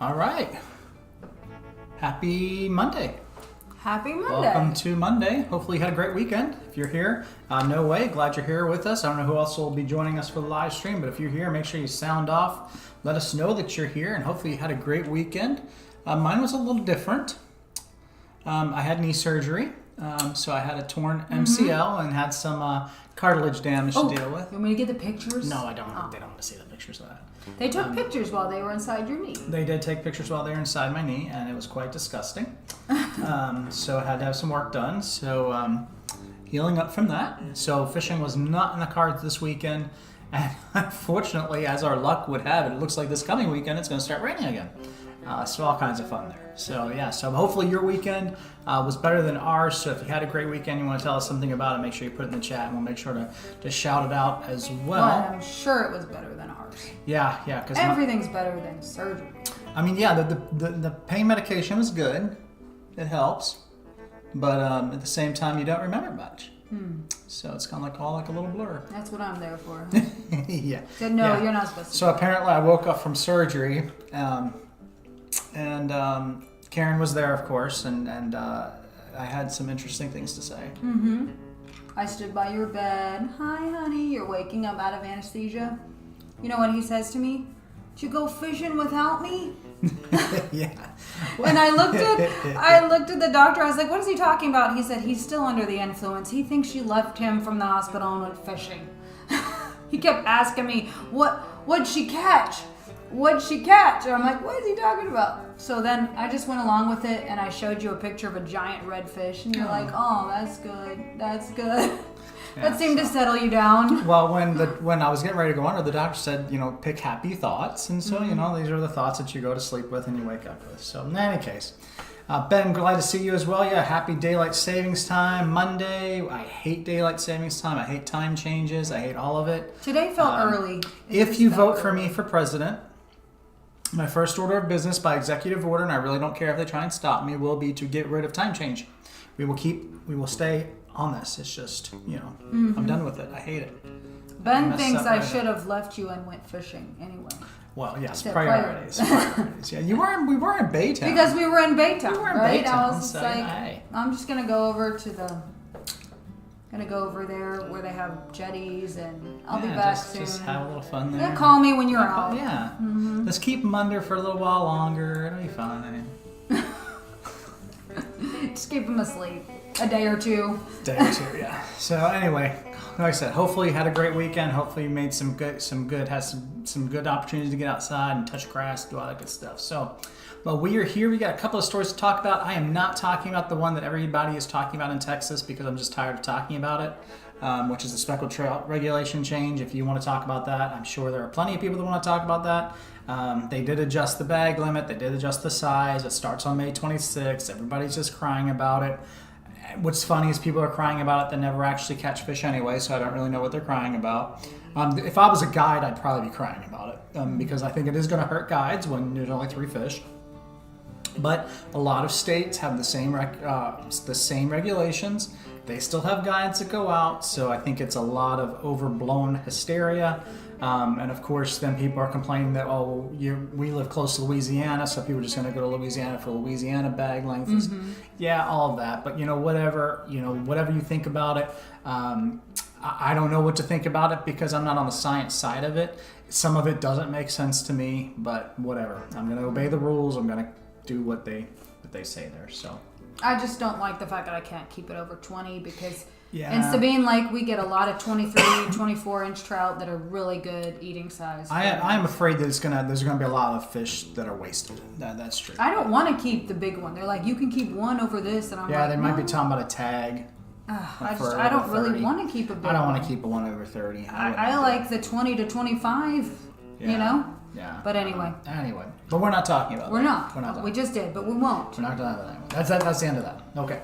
All right. Happy Monday. Happy Monday. Welcome to Monday. Hopefully you had a great weekend. If you're here, no way. Glad you're here with us. I don't know who else will be joining us for the live stream, but if you're here, make sure you sound off. Let us know that you're here, and hopefully you had a great weekend. Mine was a little different. I had knee surgery, so I had a torn MCL and had some cartilage damage to deal with. You want me to get the pictures? No, I don't. They don't want to see the pictures of that. They took pictures while they were inside your knee. They did take pictures while they were inside my knee, and it was quite disgusting. So I had to have some work done. So healing up from that. So fishing was not in the cards this weekend. And unfortunately, as our luck would have it, it looks like this coming weekend it's going to start raining again. So all kinds of fun there. So yeah, so hopefully your weekend was better than ours. So if you had a great weekend, you want to tell us something about it, make sure you put it in the chat, and we'll make sure to shout it out as well. I'm sure it was better than ours. Yeah, because everything's better than surgery. I mean, yeah, the pain medication was good. It helps, but at the same time, you don't remember much. So it's kind of like a little blur. That's what I'm there for. Yeah. So no, you're not supposed to. So apparently, I woke up from surgery, and Karen was there, of course, and I had some interesting things to say. Mm-hmm. I stood by your bed. Hi, honey. You're waking up out of anesthesia. You know what he says to me? Did you go fishing without me? Yeah. And I looked at the doctor. I was like, what is he talking about? He said he's still under the influence. He thinks you left him from the hospital and went fishing. He kept asking me, what'd she catch? What'd she catch? And I'm like, what is he talking about? So then I just went along with it, and I showed you a picture of a giant redfish, and you're like, oh, that's good. That's good. Yeah, that seemed to settle you down. Well, when I was getting ready to go under, the doctor said, pick happy thoughts. And so, these are the thoughts that you go to sleep with and you wake up with. So in any case, Ben, glad to see you as well. Yeah, happy daylight savings time, Monday. I hate daylight savings time. I hate time changes. I hate all of it. Today felt early. If you vote for me for president, my first order of business by executive order, and I really don't care if they try and stop me, will be to get rid of time change. We will stay on this. It's just, I'm done with it. I hate it. Ben thinks I should have left you and went fishing anyway. Well, yes, priorities. Yeah, we were in Baytown. Because we were in Baytown, we were in right? Baytown, I was so, like, hey. I'm just gonna go over there where they have jetties, and I'll be back soon. Just have a little fun there. Yeah, call me when you're out. Yeah, Just keep them under for a little while longer. It'll be fine. Just keep them asleep a day or two. Yeah. So anyway, like I said, hopefully you had a great weekend. Hopefully you made some good opportunities to get outside and touch grass, do all that good stuff. So, but we are here. We got a couple of stories to talk about. I am not talking about the one that everybody is talking about in Texas because I'm just tired of talking about it, which is the speckled trout regulation change. If you want to talk about that, I'm sure there are plenty of people that want to talk about that. They did adjust the bag limit. They did adjust the size. It starts on May 26th. Everybody's just crying about it. What's funny is people are crying about it that never actually catch fish anyway, so I don't really know what they're crying about. If I was a guide, I'd probably be crying about it because I think it is going to hurt guides when there's only 3 fish. But a lot of states have the same regulations. They still have guides that go out, so I think it's a lot of overblown hysteria. And of course, then people are complaining that, we live close to Louisiana, so people are just going to go to Louisiana for Louisiana bag length. Yeah, all of that. But whatever you think about it, I don't know what to think about it because I'm not on the science side of it. Some of it doesn't make sense to me, but whatever. I'm going to obey the rules. I'm going to do what they say there. So I just don't like the fact that I can't keep it over 20 because Yeah. In Sabine Lake, we get a lot of 23, 24-inch trout that are really good eating size. I'm afraid that there's gonna be a lot of fish that are wasted. That's true. I don't want to keep the big one. They're like, you can keep one over this, and I'm like, they might be no. talking about a tag. I don't really want to keep a big one. I don't want to keep a one over 30. I like the 20 to 25, you know? Yeah. But anyway. But we're not talking about We're that. not. We just did, but we won't. We're not talking about that. That's the end of that. Okay.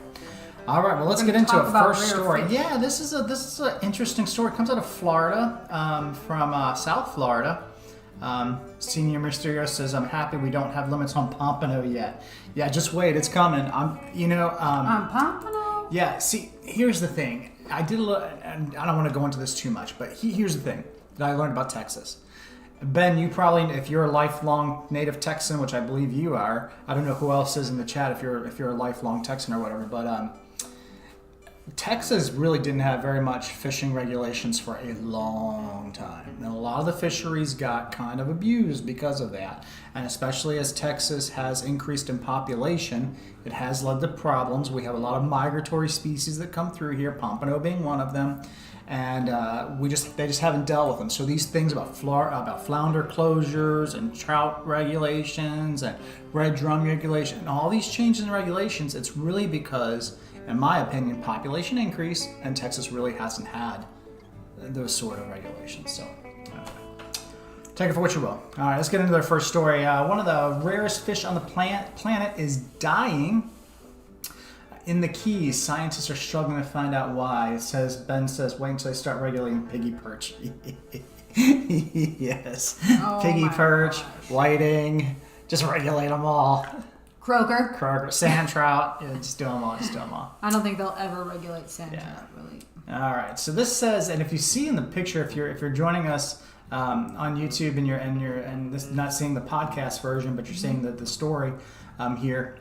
All right. Well, let's get into a first story. Fish. Yeah, this is an interesting story. It comes out of Florida, from South Florida. Senior Mysterio says, "I'm happy we don't have limits on pompano yet." Yeah, just wait, it's coming. On pompano? Yeah. See, here's the thing. I did a little, and I don't want to go into this too much, but here's the thing that I learned about Texas. Ben, you probably, if you're a lifelong native Texan, which I believe you are, I don't know who else is in the chat if you're a lifelong Texan or whatever, but Texas really didn't have very much fishing regulations for a long time. And a lot of the fisheries got kind of abused because of that. And especially as Texas has increased in population, it has led to problems. We have a lot of migratory species that come through here, pompano being one of them. And they just haven't dealt with them. So these things about flounder closures and trout regulations and red drum regulation and all these changes in regulations, it's really because, in my opinion, population increase, and Texas really hasn't had those sort of regulations. So take it for what you will. All right, let's get into their first story. One of the rarest fish on the planet is dying. In the Keys, scientists are struggling to find out why. Ben says, wait until they start regulating piggy perch. Yes. Oh, piggy perch, gosh. whiting, just regulate them all. Croaker. Sand trout, yeah, just do them all. I don't think they'll ever regulate sand trout, really. All right, so this says, and if you see in the picture, if you're joining us on YouTube and this not seeing the podcast version, but you're seeing the story here,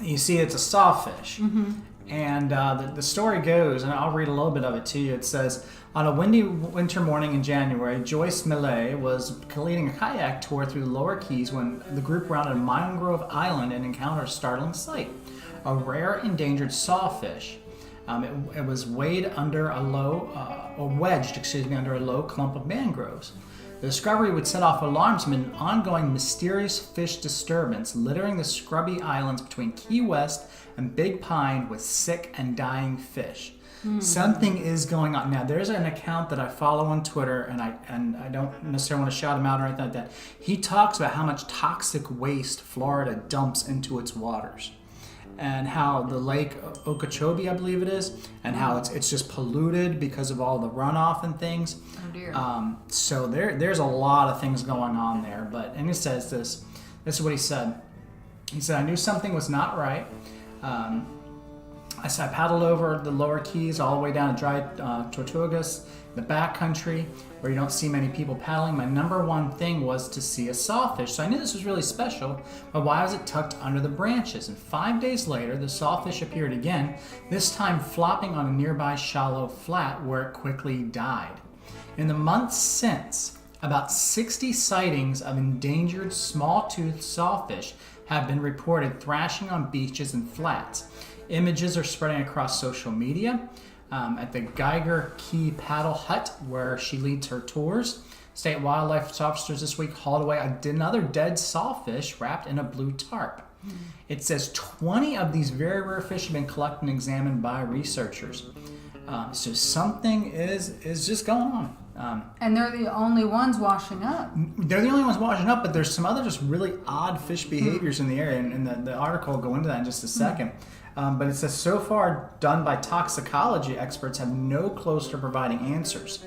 you see it's a sawfish. Mm-hmm. And the story goes, and I'll read a little bit of it to you. It says, on a windy winter morning in January, Joyce Millay was leading a kayak tour through the Lower Keys when the group rounded Mangrove Island and encountered a startling sight: a rare endangered sawfish. It was wedged under a low clump of mangroves. The discovery would set off alarms amid an ongoing mysterious fish disturbance littering the scrubby islands between Key West and Big Pine with sick and dying fish. Something is going on. Now, there's an account that I follow on Twitter, and I don't necessarily want to shout him out or anything like that. He talks about how much toxic waste Florida dumps into its waters, and how the lake Okeechobee, I believe it is, and how it's just polluted because of all the runoff and things. Oh dear. So there's a lot of things going on there. And he says this. This is what he said. He said, I knew something was not right. I paddled over the Lower Keys all the way down to dry Tortugas, the back country, where you don't see many people paddling. My number one thing was to see a sawfish. So I knew this was really special, but why was it tucked under the branches? And 5 days later, the sawfish appeared again, this time flopping on a nearby shallow flat where it quickly died. In the months since, about 60 sightings of endangered small-toothed sawfish have been reported thrashing on beaches and flats. Images are spreading across social media. At the Geiger Key Paddle Hut, where she leads her tours, state wildlife officers this week hauled away another dead sawfish wrapped in a blue tarp. It says 20 of these very rare fish have been collected and examined by researchers. So something is just going on. And they're the only ones washing up. They're the only ones washing up, but there's some other just really odd fish behaviors in the area, and the article will go into that in just a second. But it says, so far done by toxicology experts have no clues to providing answers.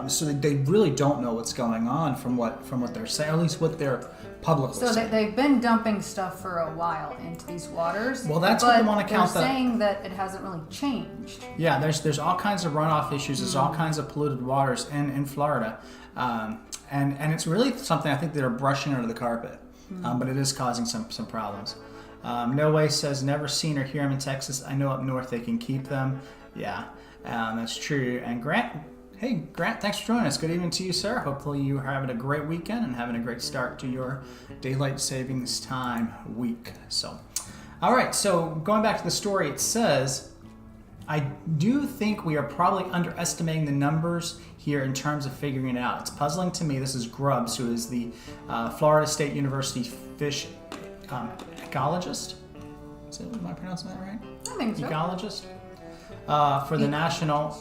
So they really don't know what's going on from what they're saying, at least what they're publicly saying. So they've been dumping stuff for a while into these waters. Well, that's what they want to count. They're saying that it hasn't really changed. Yeah, there's all kinds of runoff issues. There's all kinds of polluted waters in Florida, and it's really something I think they're brushing under the carpet. But it is causing some problems. No Way says, never seen or hear them in Texas. I know up north they can keep them. Yeah, that's true. And Grant, thanks for joining us. Good evening to you, sir. Hopefully you are having a great weekend and having a great start to your daylight savings time week. So, all right, so going back to the story, it says, I do think we are probably underestimating the numbers here in terms of figuring it out. It's puzzling to me. This is Grubbs, who is the Florida State University fish ecologist. Am I pronouncing that right? I think so. Ecologist for the National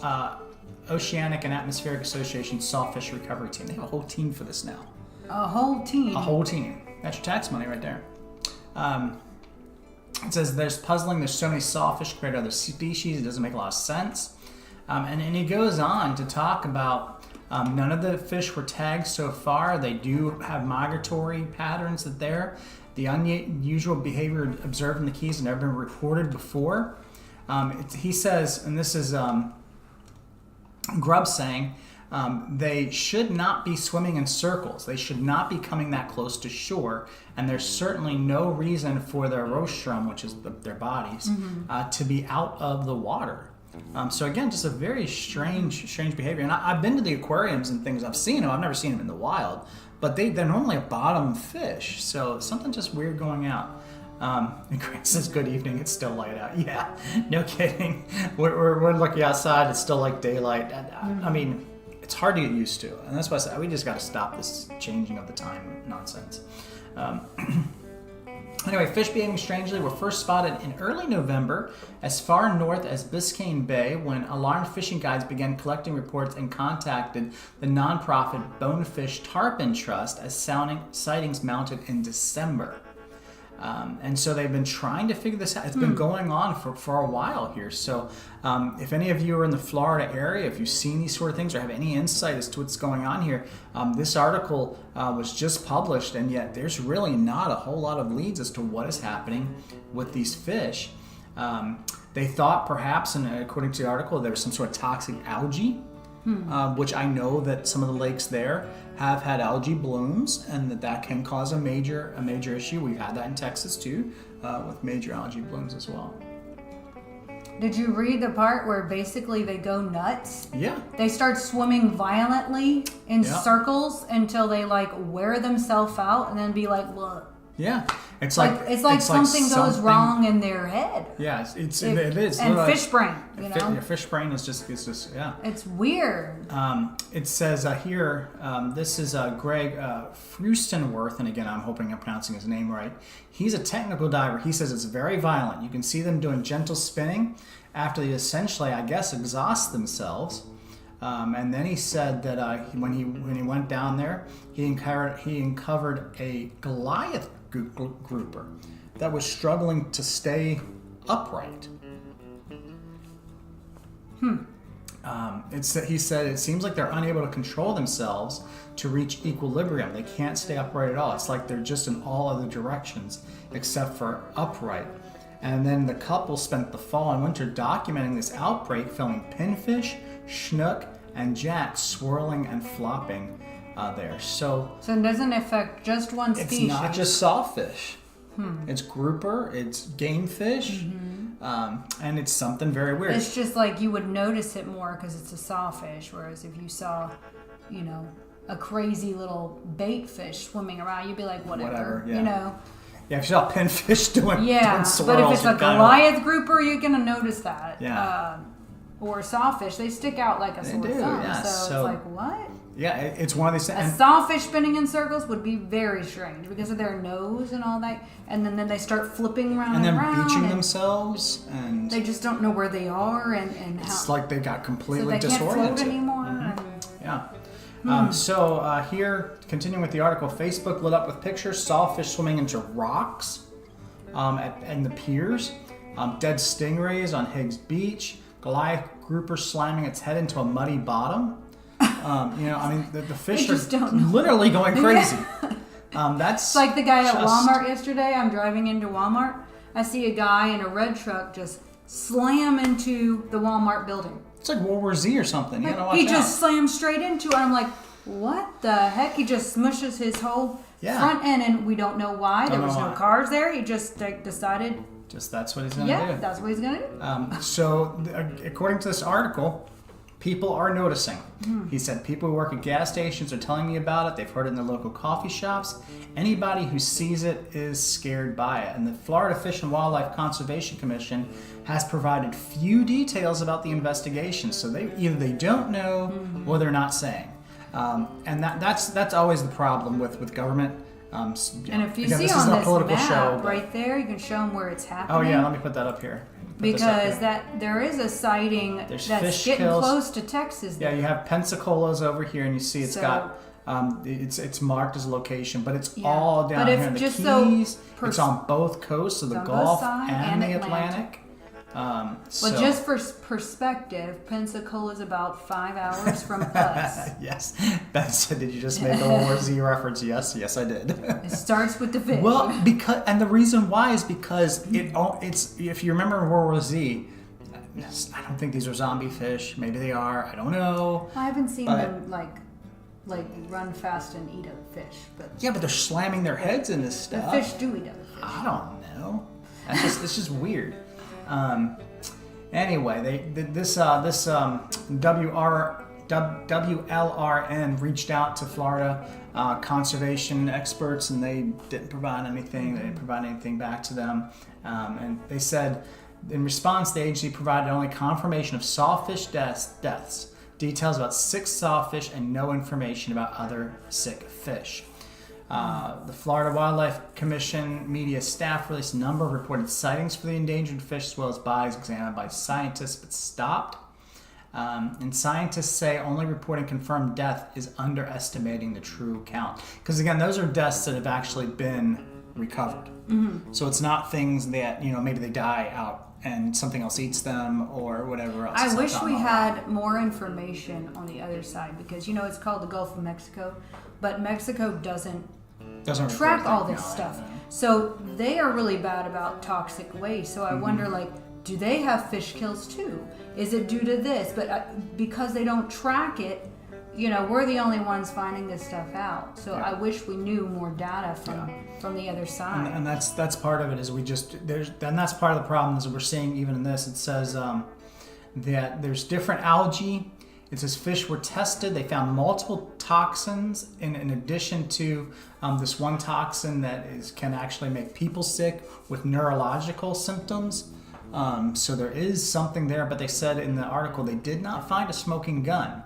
Oceanic and Atmospheric Association Sawfish Recovery Team. They have a whole team for this now. A whole team. A whole team. That's your tax money right there. It says there's puzzling. There's so many sawfish compared to other species. It doesn't make a lot of sense. And he goes on to talk about none of the fish were tagged so far. They do have migratory patterns that there. The unusual behavior observed in the Keys have never been reported before. He says, and this is Grubb saying, they should not be swimming in circles. They should not be coming that close to shore. And there's certainly no reason for their rostrum, which is their bodies, to be out of the water. So again, just a very strange behavior. And I've been to the aquariums and things. I've seen them. I've never seen them in the wild. But they're normally a bottom fish. So something just weird going out. And Grant says, good evening, it's still light out. Yeah, no kidding. We're looking outside, it's still like daylight. I mean, it's hard to get used to. And that's why I said, we just got to stop this changing of the time nonsense. Anyway, fish behaving strangely were first spotted in early November as far north as Biscayne Bay when alarmed fishing guides began collecting reports and contacted the nonprofit Bonefish Tarpon Trust as sightings mounted in December. And so they've been trying to figure this out. It's been going on for a while here. So if any of you are in the Florida area, if you've seen these sort of things or have any insight as to what's going on here, this article was just published, and yet there's really not a whole lot of leads as to what is happening with these fish. They thought perhaps, and according to the article, there was some sort of toxic algae, which I know that some of the lakes there have had algae blooms, and that can cause a major issue. We've had that in Texas too, with major algae blooms as well. Did you read the part where basically they go nuts? Yeah. They start swimming violently in circles until they like wear themselves out and then be like, look. Yeah. It's like something goes wrong in their head. Yeah, it is. And fish brain, you know? Your fish brain is just, yeah. It's weird. It says here, this is Greg Frustenworth, and again, I'm hoping I'm pronouncing his name right. He's a technical diver. He says it's very violent. You can see them doing gentle spinning after they essentially, I guess, exhaust themselves. And then he said that when he went down there, he uncovered a Goliath grouper that was struggling to stay upright. He said it seems like they're unable to control themselves to reach equilibrium. They can't stay upright at all. It's like they're just in all other directions except for upright. And then the couple spent the fall and winter documenting this outbreak, filming pinfish, snook, and jacks swirling and flopping there. So it doesn't affect just one species. It's not just sawfish. It's grouper, it's game fish, and it's something very weird. It's just like you would notice it more because it's a sawfish, whereas if you saw, a crazy little bait fish swimming around, you'd be like, whatever. Yeah, if you saw pinfish doing swirls, but if it's a Goliath grouper, you're gonna notice that. Yeah. Or sawfish, they stick out like a sore thumb. Yeah. So it's like, what? Yeah, it's one of these things. A sawfish spinning in circles would be very strange because of their nose and all that, and then they start flipping around and then beaching themselves, and they just don't know where they are and how. It's like they got completely so they disoriented. Can't float anymore. Yeah. So here, continuing with the article, Facebook lit up with pictures: sawfish swimming into rocks, and the piers, dead stingrays on Higgs Beach, Goliath grouper slamming its head into a muddy bottom. The fish are literally going crazy. That's like the guy at Walmart yesterday. I'm driving into Walmart. I see a guy in a red truck just slam into the Walmart building. It's like World War Z or something. You gotta watch he out. Just slams straight into it. I'm like, what the heck? He just smushes his whole front end, and we don't know why. There was no cars there. He just decided. Just that's what he's gonna do. Yeah, that's what he's gonna do. So according to this article, people are noticing. He said people who work at gas stations are telling me about it. They've heard it in their local coffee shops. Anybody who sees it is scared by it. And the Florida Fish and Wildlife Conservation Commission has provided few details about the investigation. So either they don't know or they're not saying. And that's always the problem with government. And if you again, see this on isn't a this political map show, but- right there, you can show them where it's happening. Oh yeah, let me put that up here. Put this up Because here. there is a sighting There's that's fish getting kills. close to Texas. Yeah, you have Pensacola's over here, and you see it's So- got it's marked as a location, but it's Yeah. all down But if here in the just so Keys. It's on both coasts of the on both Gulf sides and and the Atlantic. Atlantic. Well, So- just for perspective, Pensacola is about 5 hours from us. Yes, Ben said, "Did you just make a World War Z reference?" Yes, I did. It starts with the fish. Well, the reason why is because it's if you remember World War Z. I don't think these are zombie fish. Maybe they are. I don't know. I haven't seen but- them like run fast and eat other fish, but Yeah, but they're slamming their heads in this the stuff. fish do eat other fish. I don't know. It's just weird. Anyway, this WLRN reached out to Florida conservation experts, and they didn't provide anything. They didn't provide anything back to them, and they said in response, the agency provided only confirmation of sawfish deaths, details about 6 sawfish, and no information about other sick fish. The Florida Wildlife Commission media staff released a number of reported sightings for the endangered fish, as well as bodies examined by scientists, but stopped. And scientists say only reporting confirmed death is underestimating the true count. Because again, those are deaths that have actually been recovered. So it's not things that, maybe they die out and something else eats them or whatever else. I It's not wish done we all. had more information on the other side because it's called the Gulf of Mexico, but Mexico doesn't Doesn't track report all that. this No, stuff. no. So they are really bad about toxic waste. So I Mm-hmm. wonder, do they have fish kills too? Is it due to this? But because they don't track it, we're the only ones finding this stuff out. So Yeah. I wish we knew more data from the other side. And that's part of it is that's part of the problem is we're seeing even in this. It says that there's different algae. It says fish were tested. They found multiple toxins in addition to this one toxin that can actually make people sick with neurological symptoms. So there is something there, but they said in the article they did not find a smoking gun.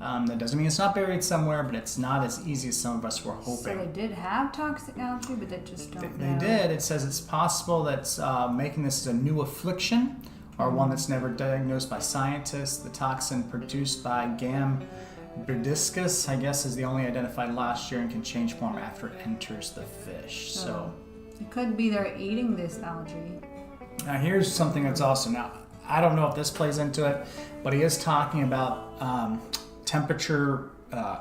That doesn't mean it's not buried somewhere, but it's not as easy as some of us were hoping. So they did have toxic algae, but they just don't know. They did. It says it's possible that making this a new affliction or one that's never diagnosed by scientists. The toxin produced by Gambardiscus, I guess, is the only identified last year and can change form after it enters the fish. So It could be they're eating this algae. now here's something that's awesome. Now, I don't know if this plays into it, but he is talking about temperature,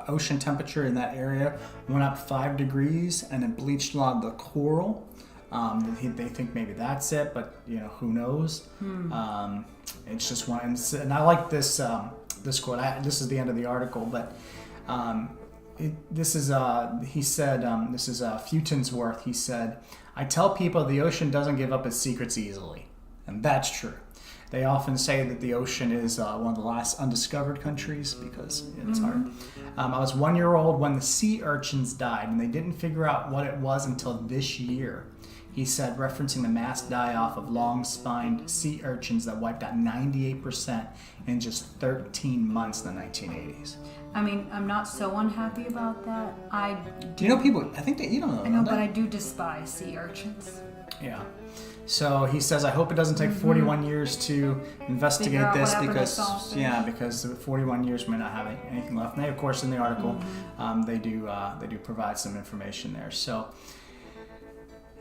ocean temperature in that area went up 5 degrees and it bleached a lot of the coral. They think maybe that's it, but who knows? It's just one, and I like this this quote. This is the end of the article, but this is he said this is Futonsworth. He said, "I tell people the ocean doesn't give up its secrets easily," and that's true. They often say that the ocean is one of the last undiscovered countries because it's hard. I was 1 year old when the sea urchins died, and they didn't figure out what it was until this year. He said, referencing the mass die-off of long-spined sea urchins that wiped out 98% in just 13 months in the 1980s. I mean, I'm not so unhappy about that. Do you know people? I think that you don't know. I know, that. but I do despise sea urchins. Yeah. So he says, I hope it doesn't take 41 years to investigate Figure out this what happened to because, Saltfish. because 41 years we may not have anything left. And they, of course, in the article, they do provide some information there. So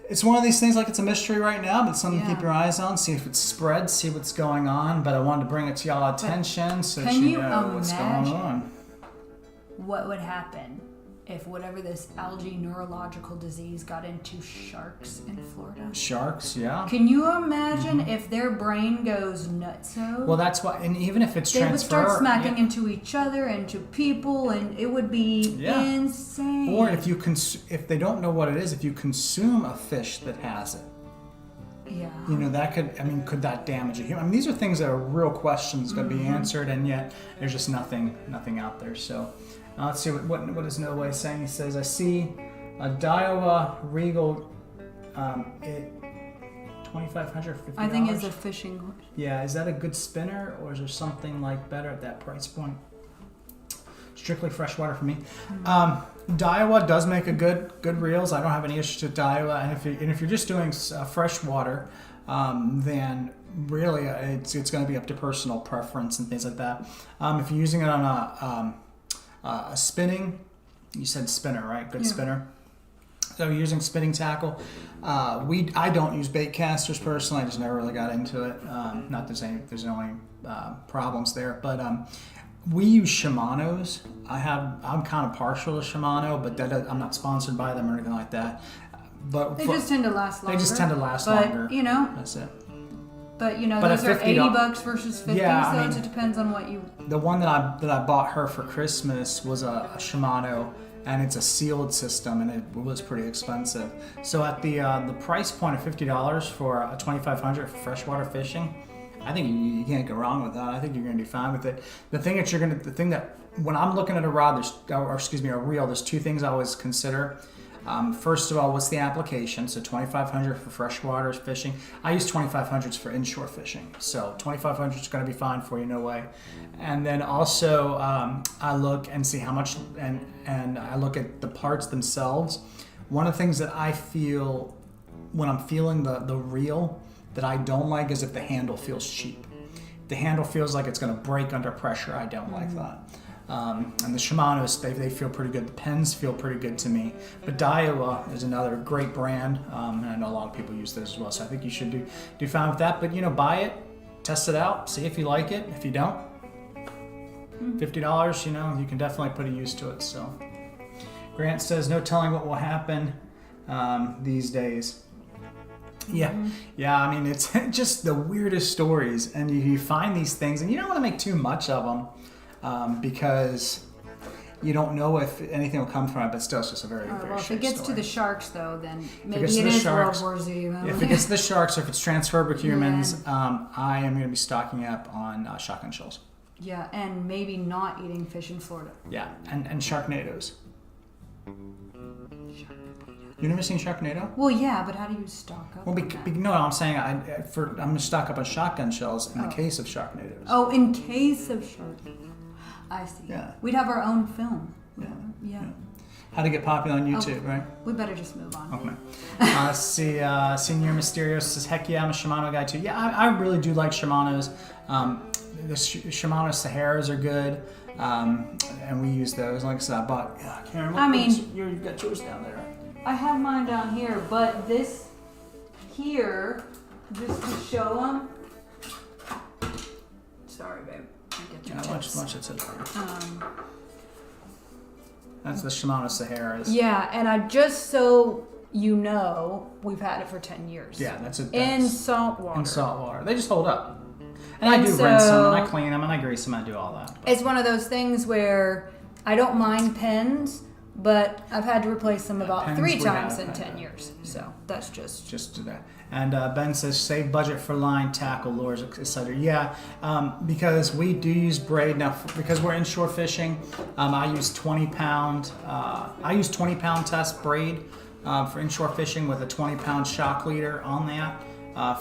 it's one of these things, like it's a mystery right now, but it's something to keep your eyes on, see if it spreads, see what's going on. But I wanted to bring it to y'all attention so that you know what's going on. What would happen if whatever this algae neurological disease got into sharks in Florida? Sharks, yeah. Can you imagine if their brain goes nutso? Well, that's why, and even if it's they would transfer, start smacking into each other, into people, and it would be insane. Or if they don't know what it is, if you consume a fish that has it, Yeah. You know, that could, I mean, could that damage a human? I mean, these are things that are real questions to be answered, and yet there's just nothing out there. So let's see what is No Way saying. He says, I see a Daiwa Regal $2,500 for $50. I think it's a fishing. Yeah, is that a good spinner, or is there something like better at that price point? Strictly freshwater for me. Daiwa does make a good reels. I don't have any issues with Daiwa, and if you're just doing freshwater, then really it's going to be up to personal preference and things like that. If you're using it on a spinning, you said spinner, right? Good spinner. So using spinning tackle, I don't use bait casters personally. I just never really got into it. Not that there's any problems there, but we use Shimano's. I'm kind of partial to Shimano, but I'm not sponsored by them or anything like that. But They just tend to last longer. They just tend to last but, longer. You know. That's it. But you know, But those are at $50 $80 versus $50, Yeah, I so mean, it depends on what you. The one that I bought her for Christmas was a Shimano, and it's a sealed system, and it was pretty expensive. So at the price point of $50 for a 2,500 for freshwater fishing, I think you can't go wrong with that. I think you're going to be fine with it. The thing that when I'm looking at a rod, a reel, there's two things I always consider. First of all, what's the application? So 2,500 for freshwater fishing. I use 2,500s for inshore fishing. So 2,500 is going to be fine for you, No Way. And then also I look and see how much, and I look at the parts themselves. One of the things that I feel when I'm feeling the reel that I don't like is if the handle feels cheap. If the handle feels like it's going to break under pressure, I don't like that. And the Shimano's, they feel pretty good. The pens feel pretty good to me. But Daiwa is another great brand, and I know a lot of people use those as well. So I think you should do fine with that. But buy it, test it out, see if you like it. If you don't, $50, you can definitely put a use to it. So Grant says, no telling what will happen these days. Yeah. I mean, it's just the weirdest stories, and you find these things, and you don't want to make too much of them. Because you don't know if anything will come from it, but still, it's just a very, very Well, if it strange gets story. to the sharks, though, then maybe gets it to the is sharks- World War Z. If it gets to the sharks, or if it's transferable humans, I am going to be stocking up on shotgun shells. Yeah, and maybe not eating fish in Florida. Yeah, and Sharknadoes. You never seen Sharknado? Well, yeah, but how do you stock up? Well, on that? no, I'm saying I'm going to stock up on shotgun shells in the case of Sharknadoes. Oh, in case of shark. I see. Yeah. We'd have our own film. Yeah. How to get popular on YouTube, right? We better just move on. Okay. See, Senior Mysterio says, heck yeah, I'm a Shimano guy too. Yeah, I really do like Shimano's. The Shimano Saharas are good, and we use those. Like I said, I bought. Karen, you've got yours down there. I have mine down here, but this here, just to show them. Sorry, babe. Watch it. That's the Shimano Saharas. Yeah, and I just so you know, we've had it for 10 years. Yeah, that's it. In salt water. In salt water. They just hold up. And I do rinse them, and I clean them, and I grease them, I do all that. It's one of those things where I don't mind pens, but I've had to replace them about pens 3 we times have in had 10 years. So that's just to that. And Ben says, save budget for line, tackle, lures, etc. Yeah, because we do use braid now. Because we're inshore fishing, I use 20-pound. I use 20-pound test braid for inshore fishing with a 20-pound shock leader on that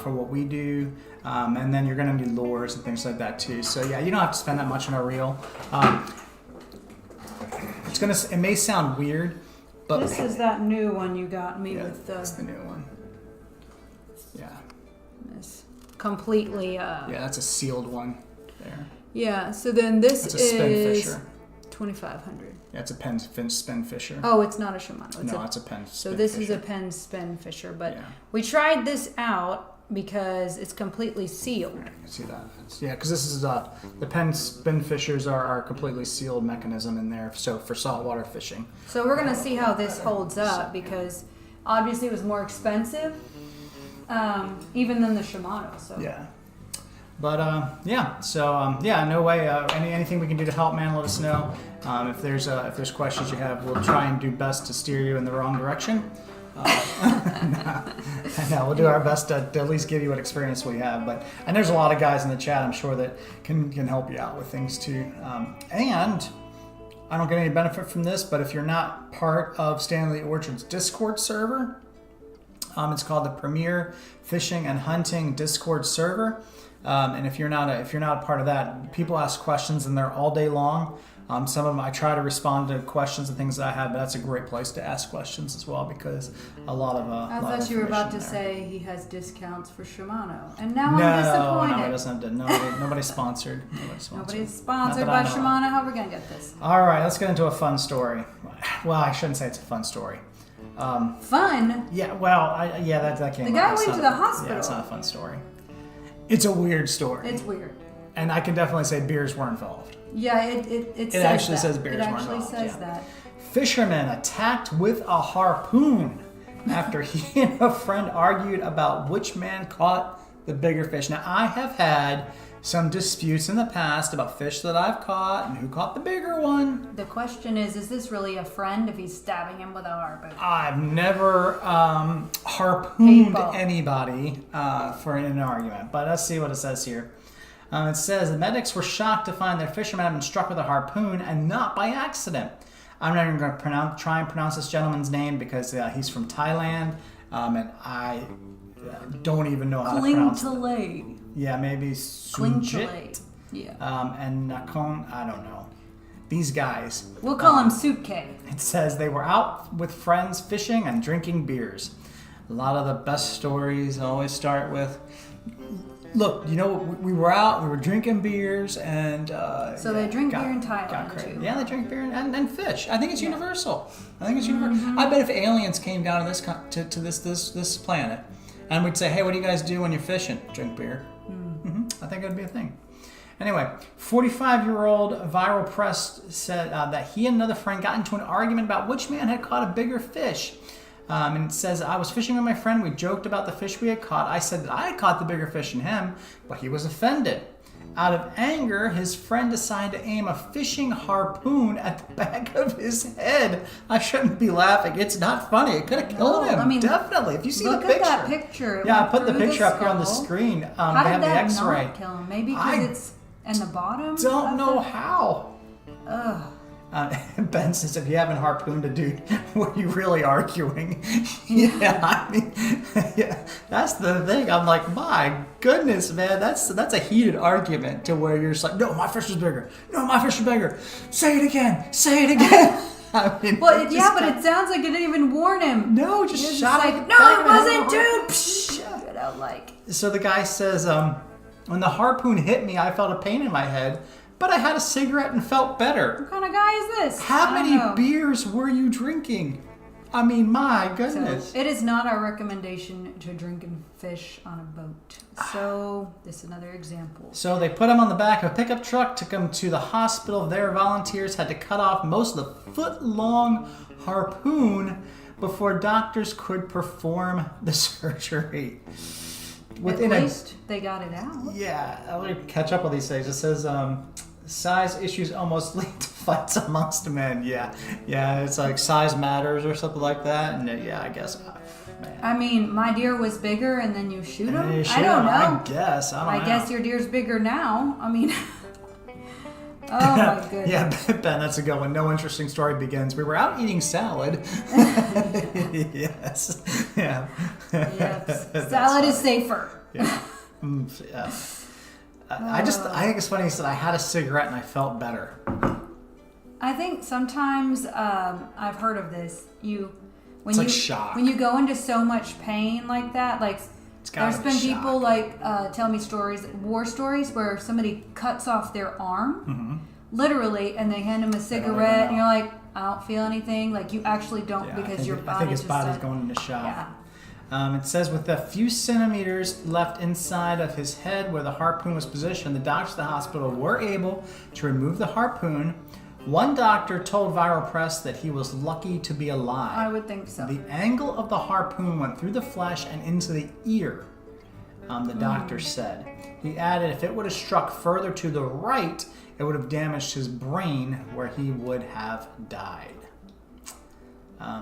for what we do. And then you're going to need lures and things like that too. So yeah, you don't have to spend that much on a reel. It may sound weird, but this is that new one you got me with the. That's the new one. Yeah. This completely. Yeah, that's a sealed one there. Yeah. So then this That's a spin is fisher. 2,500. Yeah, it's a spin fisher. Oh, it's not a Shimano. It's a pen. So this is a Penn Spin Fisher, but Yeah. we tried this out because it's completely sealed. You can see that. Because this is the Penn Spin Fishers are a completely sealed mechanism in there. So for saltwater fishing. So we're gonna see how this holds up because obviously it was more expensive, even than the Shimano. So Yeah. But yeah, so No Way. Anything we can do to help, man, let us know. If there's questions you have, we'll try and do best to steer you in the wrong direction. No, we'll do our best to at least give you what experience we have. And there's a lot of guys in the chat, I'm sure, that can help you out with things too. And I don't get any benefit from this, but if you're not part of Stanley Orchard's Discord server, it's called the Premier Fishing and Hunting Discord server. And if you're not a part of that, people ask questions in there all day long. Some of them I try to respond to questions and things that I have, but that's a great place to ask questions as well because a lot of I thought you were about to say he has discounts for Shimano, and now I'm disappointed. No, he doesn't have nobody's sponsored. Nobody's sponsored by Shimano. How are we gonna get this? All right, let's get into a fun story. Well, I shouldn't say it's a fun story. Fun? Yeah, well, that came. The guy went to the hospital. Yeah, it's not a fun story. It's a weird story. It's weird. And I can definitely say beers were involved. Yeah, it says actually that. says beers It were actually involved, says yeah. that. Fisherman attacked with a harpoon after he and a friend argued about which man caught the bigger fish. Now, I have had some disputes in the past about fish that I've caught and who caught the bigger one. The question is this really a friend if he's stabbing him with a harpoon? I've never harpooned People. anybody for an argument, but let's see what it says here. It says the medics were shocked to find their fisherman had been struck with a harpoon and not by accident. I'm not even going to try and pronounce this gentleman's name because he's from Thailand, and I don't even know how to pronounce it. Klingtalay. Yeah, maybe Sunjit. Klingtalay. Yeah. And Nakon, I don't know. These guys. We'll call him Suitcase. It says they were out with friends fishing and drinking beers. A lot of the best stories always start with, look, we were out, we were drinking beers, and... So they drink beer in Thailand, too. Yeah, they drink beer and fish. I think it's universal. I think it's universal. I bet if aliens came down to this planet, and we'd say, hey, what do you guys do when you're fishing? Drink beer. I think it would be a thing. Anyway, 45-year-old Viral Press said that he and another friend got into an argument about which man had caught a bigger fish. And it says, I was fishing with my friend. We joked about the fish we had caught. I said that I had caught the bigger fish than him, but he was offended. Out of anger, his friend decided to aim a fishing harpoon at the back of his head. I shouldn't be laughing. It's not funny. It could have killed him. I mean, definitely. If you see the look picture. at that picture. It Yeah, I went put the through picture up here on the skull. screen. How they did have the that X-ray. not kill him? Maybe because it's in the bottom? Don't know how. Ugh. Ben says, if you haven't harpooned a dude, were you really arguing? Yeah, I mean, yeah, that's the thing. I'm like, my goodness, man, that's a heated argument to where you're just like, no, my fish is bigger. No, my fish is bigger. Say it again. Say it again. I mean, Well, it sounds like it didn't even warn him. No, just It was shot like, him. no, it wasn't, dude. Psh, you know, like. So the guy says, when the harpoon hit me, I felt a pain in my head, but I had a cigarette and felt better. What kind of guy is this? How I don't many know. beers were you drinking? I mean, my goodness. So, it is not our recommendation to drink and fish on a boat. So, this is another example. So they put him on the back of a pickup truck, took him to the hospital. Their volunteers had to cut off most of the foot-long harpoon before doctors could perform the surgery. At least they got it out. Yeah, I'll catch up with these things. It says size issues almost lead to fights amongst men. Yeah, it's like size matters or something like that. And I guess, man. I mean, my deer was bigger and then you shoot him? You I shoot don't him, know. I guess. I don't know. guess your deer's bigger now. I mean, oh my goodness. Yeah, Ben, that's a good one. No interesting story begins. We were out eating salad. Yes. Yeah. Yep. Salad is safer. Yeah. Yeah. I think it's funny. He said I had a cigarette and I felt better. I think sometimes I've heard of this. It's like shock. When you go into so much pain like that, like gotta there's be been shock. people like tell me war stories where somebody cuts off their arm, literally, and they hand him a cigarette, and you're like, I don't feel anything. Like you actually don't because your body. I think his just body's said, going into shock. Yeah. It says with a few centimeters left inside of his head where the harpoon was positioned, the doctors at the hospital were able to remove the harpoon. One doctor told Viral Press that he was lucky to be alive. I would think so. The angle of the harpoon went through the flesh and into the ear, the doctor said. He added if it would have struck further to the right, it would have damaged his brain where he would have died.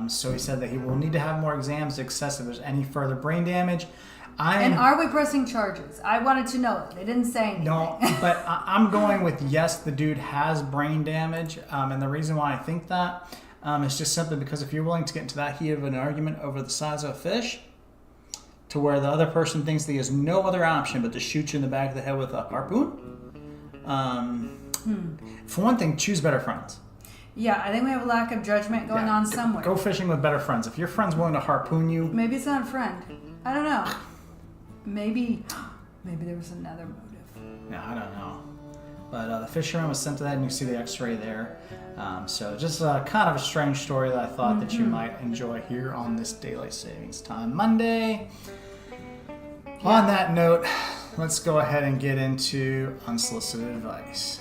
So he said that he will need to have more exams to assess if there's any further brain damage. And are we pressing charges? I wanted to know that. They didn't say anything. No, but I'm going with yes, the dude has brain damage. And the reason why I think that is just simply because if you're willing to get into that heat of an argument over the size of a fish, to where the other person thinks that he has no other option but to shoot you in the back of the head with a harpoon, for one thing, choose better friends. Yeah, I think we have a lack of judgment going on somewhere. Go fishing with better friends. If your friend's willing to harpoon you, Maybe it's not a friend. I don't know. Maybe there was another motive. yeah, I don't know. But the fisherman was sent to that, and you see the X-ray there. So just kind of a strange story that I thought that you might enjoy here on this Daylight Savings Time Monday. Yeah. On that note, let's go ahead and get into unsolicited advice.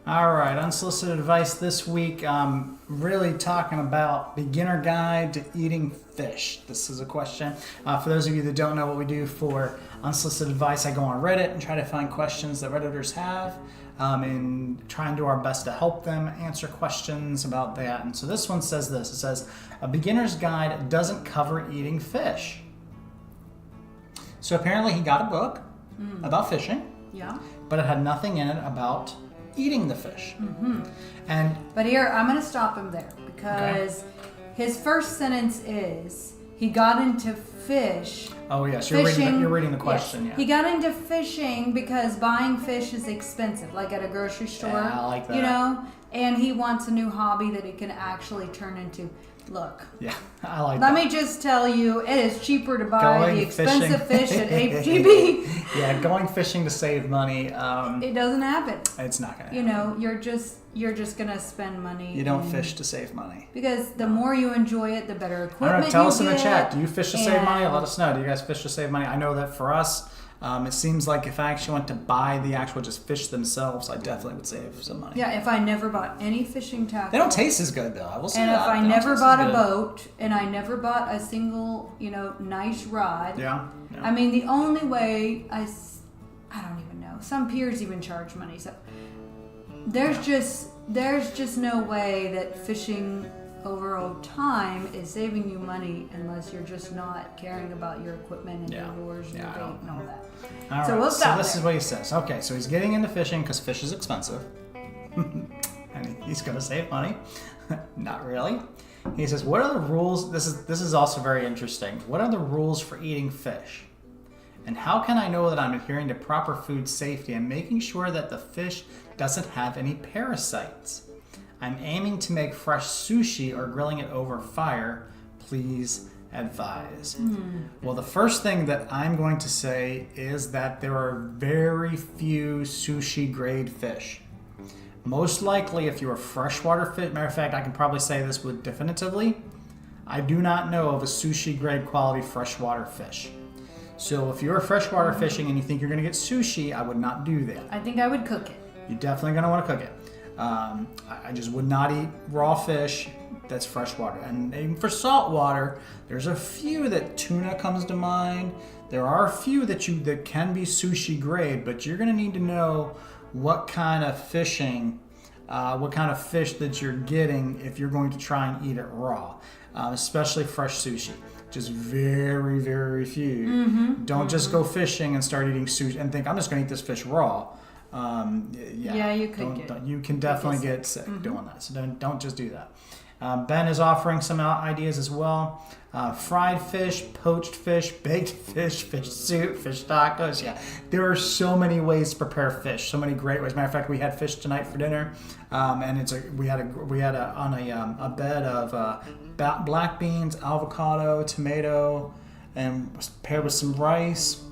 All right, unsolicited advice this week. Really talking about beginner guide to eating fish. This is a question. For those of you that don't know what we do for unsolicited advice, I go on Reddit and try to find questions that Redditors have and try and do our best to help them answer questions about that. And so this one says this. It says, a beginner's guide doesn't cover eating fish. So apparently he got a book about fishing, Yeah. but it had nothing in it about eating the fish. But here, I'm going to stop him there because his first sentence is he got into fish. Oh yes, Fishing, you're reading the question. Yes. He got into fishing because buying fish is expensive, like at a grocery store. Yeah, I like that. You know, and he wants a new hobby that he can actually turn into. Look. Yeah, I like Let that. me just tell you, it is cheaper to buy the expensive fishing. fish at HEB. Yeah, going fishing to save money. It doesn't happen. It's not gonna. You know, you're just gonna spend money. You don't fish to save money. Because the more you enjoy it, the better I don't equipment know. Tell you us in the get, chat. Do you fish to save money? and- Let us know. Do you guys fish to save money? I know that for us, it seems like if I actually went to buy the actual just fish themselves, I definitely would save some money. Yeah, if I never bought any fishing tackle. They don't taste as good though. I will say And that. if I They don't never taste bought as a good. boat, and I never bought a single, nice rod. Yeah. I mean, the only way I don't even know. Some piers even charge money. So there's just no way that fishing over time is saving you money unless you're just not caring about your equipment and your lures and your bait and all that. All So right, we'll stop this there. is what he says. Okay, so he's getting into fishing because fish is expensive. And he's going to save money. Not really. He says, what are the rules? This is also very interesting. What are the rules for eating fish? And how can I know that I'm adhering to proper food safety and making sure that the fish doesn't have any parasites? I'm aiming to make fresh sushi or grilling it over fire. Please advise. Well, the first thing that I'm going to say is that there are very few sushi grade fish. Most likely, if you're a freshwater fish, matter of fact, I can probably say this with definitively, I do not know of a sushi grade quality freshwater fish. So if you're freshwater fishing and you think you're going to get sushi, I would not do that. I think I would cook it. You're definitely going to want to cook it. I just would not eat raw fish that's freshwater. And even for saltwater, there's a few that tuna comes to mind. There are a few that can be sushi grade, but you're going to need to know what kind of fishing, what kind of fish that you're getting if you're going to try and eat it raw, especially fresh sushi. Just very, very few. Don't just go fishing and start eating sushi and think, I'm just going to eat this fish raw. Yeah, you could you can definitely get sick doing that. So don't just do that. Ben is offering some ideas as well. Fried fish, poached fish, baked fish, fish soup, fish tacos. Yeah, there are so many ways to prepare fish. So many great ways. Matter of fact, we had fish tonight for dinner, and we had on a bed of black beans, avocado, tomato, and paired with some rice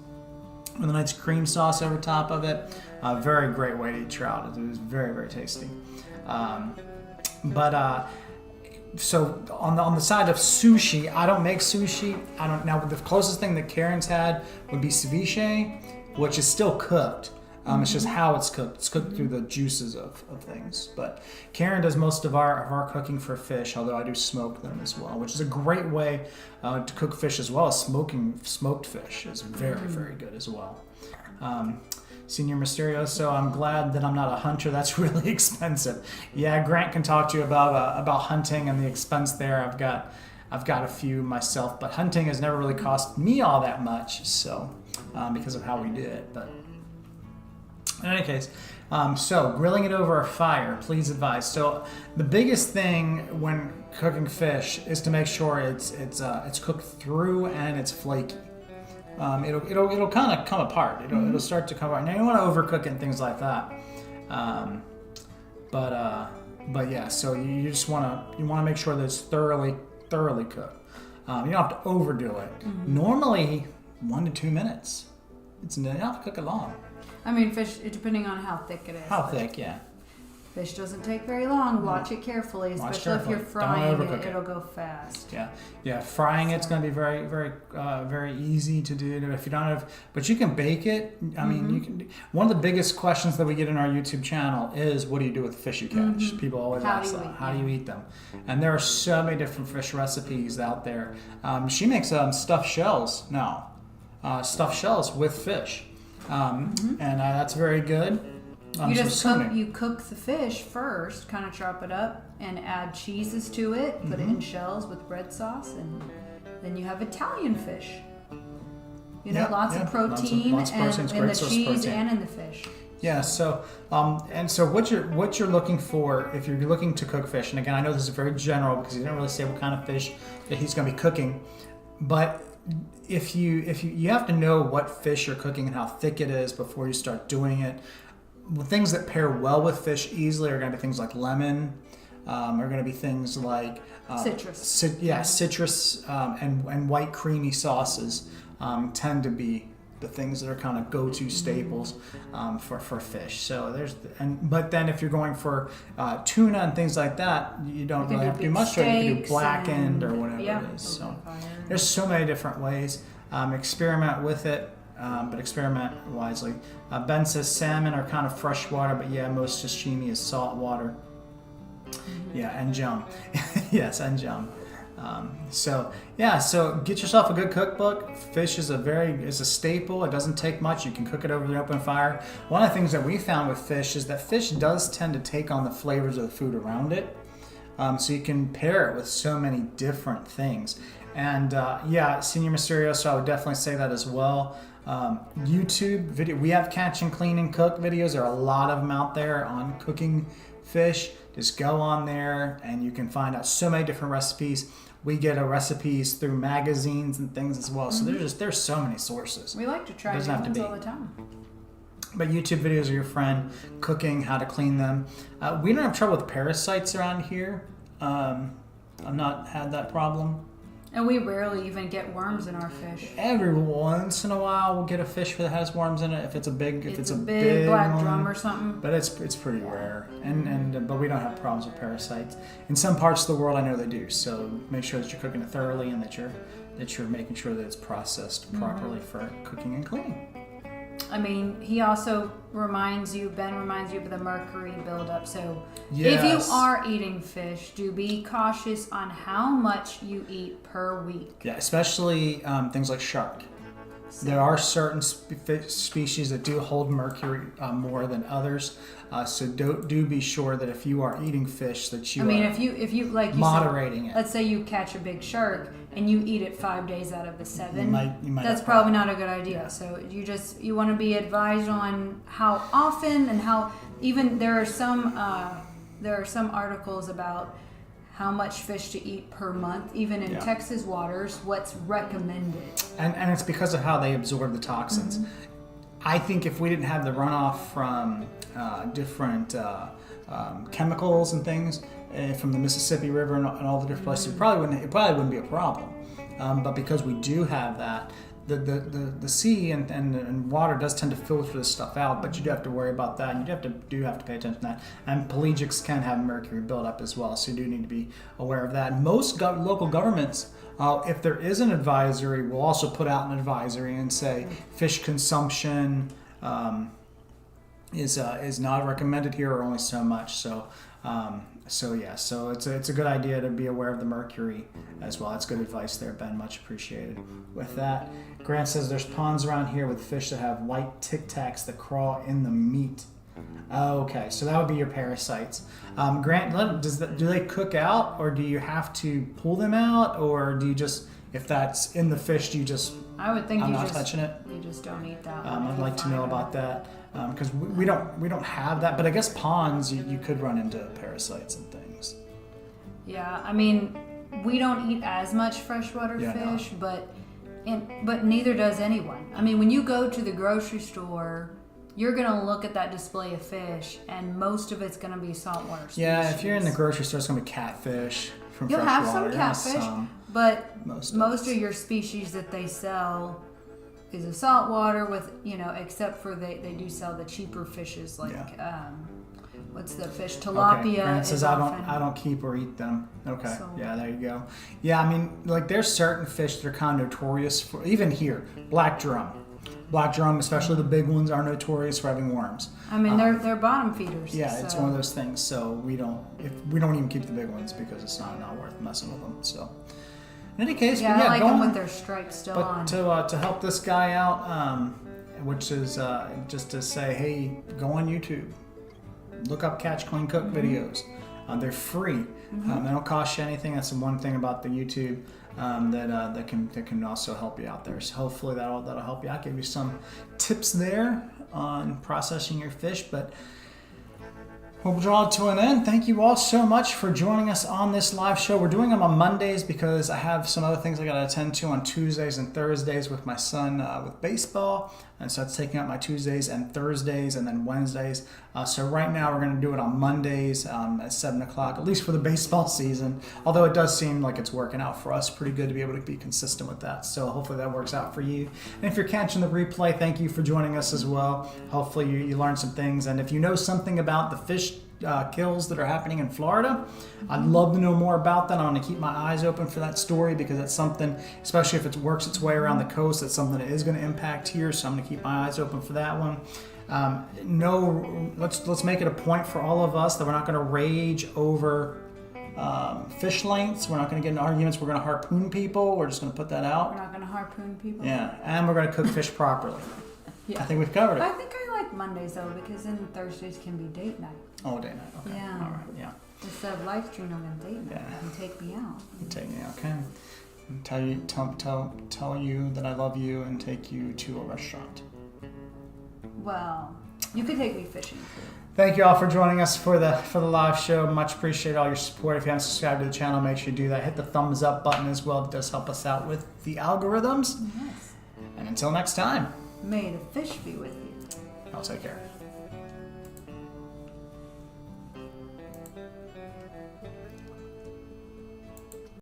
with a nice cream sauce over top of it. Very great way to eat trout. It was very, very tasty. So on the side of sushi, I don't make sushi. Now the closest thing that Karen's had would be ceviche, which is still cooked. It's just how it's cooked. It's cooked through the juices of things. But Karen does most of our cooking for fish, although I do smoke them as well, which is a great way to cook fish as well. Smoked fish is very, very good as well. Senior Mysterio. So I'm glad that I'm not a hunter. That's really expensive. Yeah, Grant can talk to you about hunting and the expense there. I've got a few myself, but hunting has never really cost me all that much. So because of how we do it, but in any case. So grilling it over a fire, please advise. So the biggest thing when cooking fish is to make sure it's cooked through and it's flaky. It'll kind of come apart. It'll start to come apart. Now you don't want to overcook it and things like that. But yeah, so you just want to make sure that it's thoroughly cooked. You don't have to overdo it. Normally 1 to 2 minutes. You don't have to cook it long. I mean, fish, depending on how thick it is. How thick, yeah. Fish doesn't take very long. Watch it carefully, especially if you're frying it. It'll go fast. Yeah. Frying it's going to be very, very, very easy to do. If you don't have, but you can bake it. I mean, you can. One of the biggest questions that we get in our YouTube channel is, what do you do with the fish you catch? People always ask that. How do you eat them? And there are so many different fish recipes out there. She makes stuffed shells now. Stuffed shells with fish. And that's very good. You cook the fish first, kind of chop it up, and add cheeses to it. Put it in shells with red sauce, and then you have Italian fish. Lots of protein, lots of protein. in the cheese and in the fish. Yeah. So, and so what you're looking for if you're looking to cook fish, and again, I know this is very general because he didn't really say what kind of fish that he's going to be cooking, but if you have to know what fish you're cooking and how thick it is before you start doing it. Things that pair well with fish easily are going to be things like lemon, are going to be things like citrus. Citrus and white creamy sauces tend to be the things that are kind of go-to staples for fish. So but then if you're going for tuna and things like that, you don't really have to do much to it. You can do blackened or whatever it is. So there's so many different ways. Experiment with it. But experiment wisely. Ben says salmon are kind of freshwater, but yeah, most sashimi is saltwater. Yeah, and jum. Yes, and jum. So get yourself a good cookbook. Fish is a staple. It doesn't take much. You can cook it over the open fire. One of the things that we found with fish is that fish does tend to take on the flavors of the food around it. So you can pair it with so many different things. And Senior Mysterio, so I would definitely say that as well. YouTube video, we have catch and clean and cook videos. There are a lot of them out there on cooking fish. Just go on there and you can find out so many different recipes. We get recipes through magazines and things as well. So there's so many sources. We like to try new ones all the time. But YouTube videos are your friend. Cooking, how to clean them. We don't have trouble with parasites around here. I've not had that problem. And we rarely even get worms in our fish. Every once in a while, we'll get a fish that has worms in it. If it's a big black one, drum or something. But it's pretty rare. But we don't have problems with parasites. In some parts of the world, I know they do. So make sure that you're cooking it thoroughly and that you're making sure that it's processed properly for cooking and cleaning. I mean, he also Ben reminds you of the mercury buildup. So yes. If you are eating fish, do be cautious on how much you eat per week. Yeah, especially things like shark. There are certain species that do hold mercury more than others. So do be sure that if you are eating fish that you if you like you moderating said, it. Let's say you catch a big shark and you eat it 5 days out of the 7. You might that's probably not a good idea. So you want to be advised on how often and how even there are some articles about how much fish to eat per month, even in Texas waters, what's recommended. And it's because of how they absorb the toxins. I think if we didn't have the runoff from different chemicals and things from the Mississippi River and all the different places, it probably wouldn't be a problem. But because we do have that, the sea and water does tend to filter this stuff out, but you do have to worry about that, and you do have to pay attention to that. And pelagics can have mercury buildup as well, so you do need to be aware of that. Most local governments, if there is an advisory, will also put out an advisory and say fish consumption is not recommended here, or only so much. So it's a good idea to be aware of the mercury as well. That's good advice there, Ben. Much appreciated. With that, Grant says there's ponds around here with fish that have white tic tacs that crawl in the meat. Okay, so that would be your parasites. Grant, do they cook out, or do you have to pull them out, or do you just, if that's in the fish, do you just? I would think I'm you not just touching it. You just don't eat that. I'd like to know about that, because we don't have that. But I guess ponds, you could run into parasites and things. Yeah, I mean, we don't eat as much freshwater fish, but neither does anyone. I mean, when you go to the grocery store, you're gonna look at that display of fish, and most of it's gonna be saltwater species. Yeah, if you're in the grocery store, it's gonna be catfish from You'll have freshwater. some catfish, but most of your species that they sell is a saltwater with, except for they do sell the cheaper fishes like what's the fish, tilapia. Okay. Grant says often, I don't keep or eat them. Okay, So- yeah, there you go. Yeah, I mean, like there's certain fish that are kind of notorious for, even here, black drum. Black drum, especially the big ones, are notorious for having worms. I mean, they're bottom feeders. Yeah, so. it's one of those things. So we don't even keep the big ones because it's not worth messing with them. So in any case, Yeah, but I like go them on. with their stripes still But on. to help this guy out, which is just to say, hey, go on YouTube, look up Catch, Clean, Cook videos. They're free. They don't cost you anything. That's the one thing about the YouTube that can also help you out there. So hopefully that'll help you out. Give you some tips there on processing your fish, but. We'll draw it to an end. Thank you all so much for joining us on this live show. We're doing them on Mondays because I have some other things I got to attend to on Tuesdays and Thursdays with my son with baseball. And so it's taking up my Tuesdays and Thursdays and then Wednesdays. So right now we're going to do it on Mondays at 7 o'clock, at least for the baseball season. Although it does seem like it's working out for us pretty good to be able to be consistent with that. So hopefully that works out for you. And if you're catching the replay, thank you for joining us as well. Hopefully you learned some things. And if you know something about the fish kills that are happening in Florida, I'd love to know more about that. I'm going to keep my eyes open for that story because that's something, especially if it works its way around the coast, that's something that is going to impact here. So I'm going to keep my eyes open for that one. Let's make it a point for all of us that we're not going to rage over fish lengths. We're not going to get in arguments. We're going to harpoon people. We're just going to put that out. We're not going to harpoon people. Yeah, and we're going to cook fish properly. Yeah. I think we've covered it. I think I like Mondays though because then Thursdays can be date night. Oh, day night. Okay. Yeah. All right. Yeah. Instead of live streaming on date night, Yeah. you can take me out. Take me out. Okay. Tell you that I love you and take you to a restaurant. Well, you could take me fishing too. Thank you all for joining us for the live show. Much appreciate all your support. If you haven't subscribed to the channel, make sure you do that. Hit the thumbs up button as well. It does help us out with the algorithms. Yes. And until next time, May the fish be with you. I'll take care.